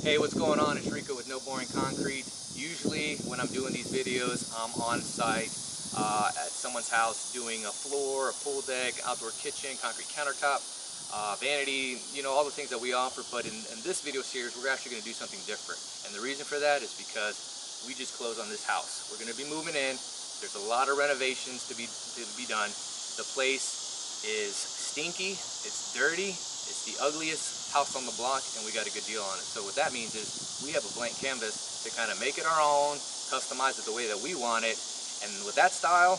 Hey, what's going on? It's Rico with No Boring Concrete. Usually when I'm doing these videos, I'm on site at someone's house doing a floor, a pool deck, outdoor kitchen, concrete countertop, vanity, you know, all the things that we offer. But in this video series, we're actually going to do something different. And the reason for that is because we just closed on this house. We're going to be moving in. There's a lot of renovations to be done. The place is stinky, it's dirty, it's the ugliest house on the block, and we got a good deal on it. So what that means is we have a blank canvas to kind of make it our own, customize it the way that we want it, and with that style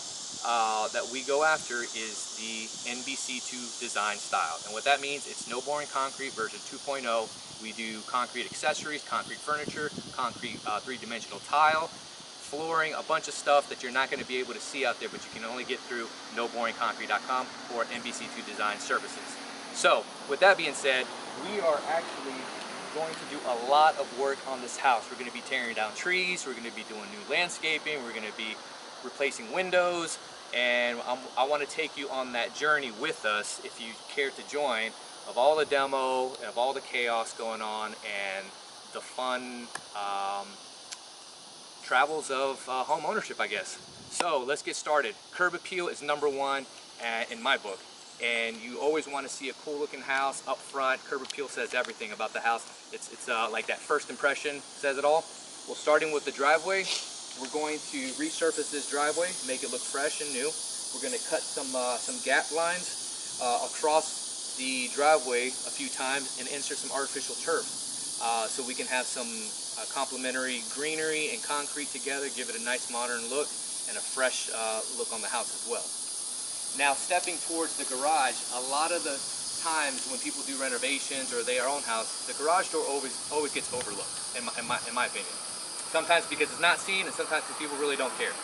that we go after is the NBC2 design style. And what that means, it's No Boring Concrete version 2.0. We do concrete accessories, concrete furniture, concrete three-dimensional tile, flooring, a bunch of stuff that you're not going to be able to see out there, but you can only get through noboringconcrete.com or NBC2 Design Services. So, with that being said, we are actually going to do a lot of work on this house. We're going to be tearing down trees, we're going to be doing new landscaping, we're going to be replacing windows, and I want to take you on that journey with us, if you care to join, of all the demo, of all the chaos going on, and the fun travels of home ownership, I guess. So let's get started. Curb appeal is #1 in my book. And you always want to see a cool looking house up front. Curb appeal says everything about the house. It's like that first impression says it all. Well, starting with the driveway, we're going to resurface this driveway, make it look fresh and new. We're going to cut some gap lines across the driveway a few times and insert some artificial turf so we can have some complementary greenery and concrete together, give it a nice modern look and a fresh look on the house as well. Now, stepping towards the garage, a lot of the times when people do renovations or their own house, the garage door always gets overlooked, in my opinion. Sometimes because it's not seen, and sometimes because people really don't care.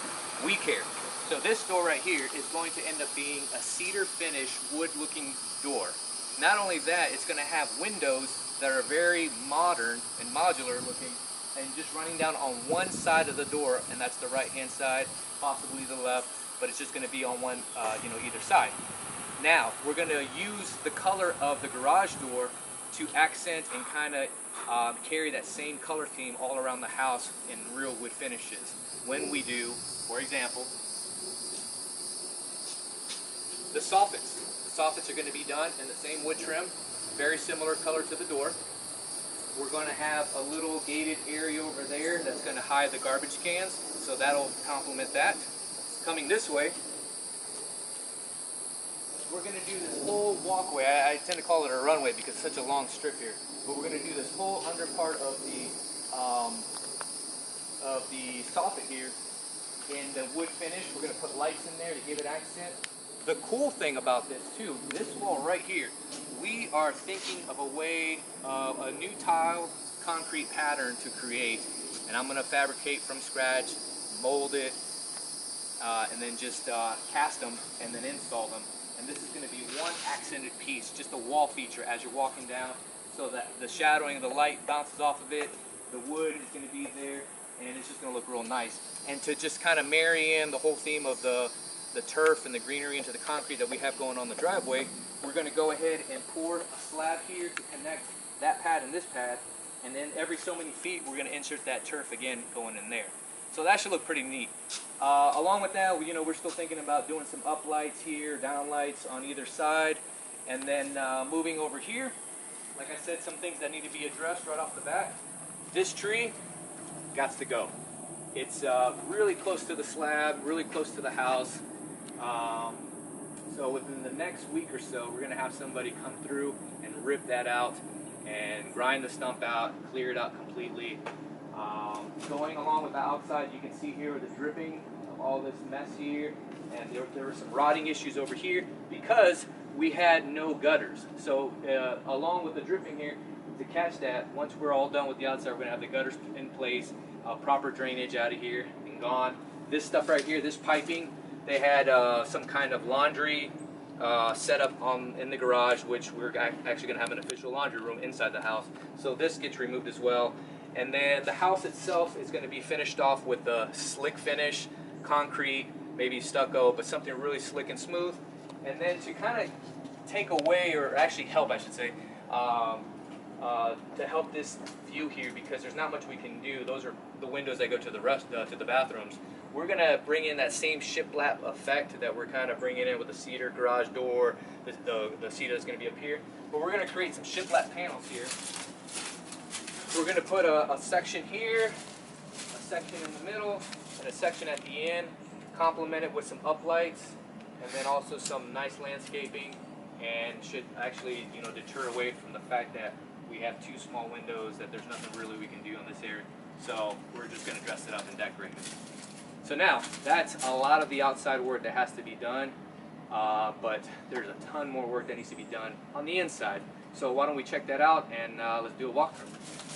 We care. So this door right here is going to end up being a cedar finish, wood-looking door. Not only that, it's going to have windows that are very modern and modular looking, and just running down on one side of the door, and that's the right-hand side, possibly the left. But it's just going to be on one, either side. Now, we're going to use the color of the garage door to accent and kind of carry that same color theme all around the house in real wood finishes. When we do, for example, the soffits. The soffits are going to be done in the same wood trim, very similar color to the door. We're going to have a little gated area over there that's going to hide the garbage cans, so that'll complement that. Coming this way, we're going to do this whole walkway. I tend to call it a runway because it's such a long strip here. But we're going to do this whole under part of the soffit here in the wood finish. We're going to put lights in there to give it accent. The cool thing about this too, this wall right here, we are thinking of a way, a new tile concrete pattern to create. And I'm going to fabricate from scratch, mold it, and then just cast them and then install them. And this is going to be one accented piece, just a wall feature as you're walking down, so that the shadowing of the light bounces off of it. The wood is going to be there, and it's just going to look real nice. And to just kind of marry in the whole theme of the turf and the greenery into the concrete that we have going on the driveway, we're going to go ahead and pour a slab here to connect that pad and this pad, and then every so many feet we're going to insert that turf again going in there. So that should look pretty neat. Along with that, we're still thinking about doing some up lights here, down lights on either side. And then moving over here, like I said, some things that need to be addressed right off the bat. This tree, gots to go. It's really close to the slab, really close to the house. So within the next week or so, we're gonna have somebody come through and rip that out and grind the stump out, clear it out completely. Going along with the outside, you can see here the dripping of all this mess here, and there were some rotting issues over here because we had no gutters. So along with the dripping here, to catch that, once we're all done with the outside, we're going to have the gutters in place, proper drainage out of here and gone. This stuff right here, this piping, they had some kind of laundry set up in the garage, which we're actually going to have an official laundry room inside the house. So this gets removed as well. And then the house itself is going to be finished off with a slick finish, concrete, maybe stucco, but something really slick and smooth. And then to kind of take away, or actually help, I should say, to help this view here, because there's not much we can do. Those are the windows that go to the rest to the bathrooms. We're gonna bring in that same shiplap effect that we're kind of bringing in with the cedar garage door, the cedar that's gonna be up here. But we're gonna create some shiplap panels here. We're gonna put a section here, a section in the middle, and a section at the end, complement it with some uplights, and then also some nice landscaping, and should actually, you know, deter away from the fact that we have 2 small windows, that there's nothing really we can do on this area. So we're just gonna dress it up and decorate it. So now, that's a lot of the outside work that has to be done, but there's a ton more work that needs to be done on the inside. So why don't we check that out, and let's do a walkthrough.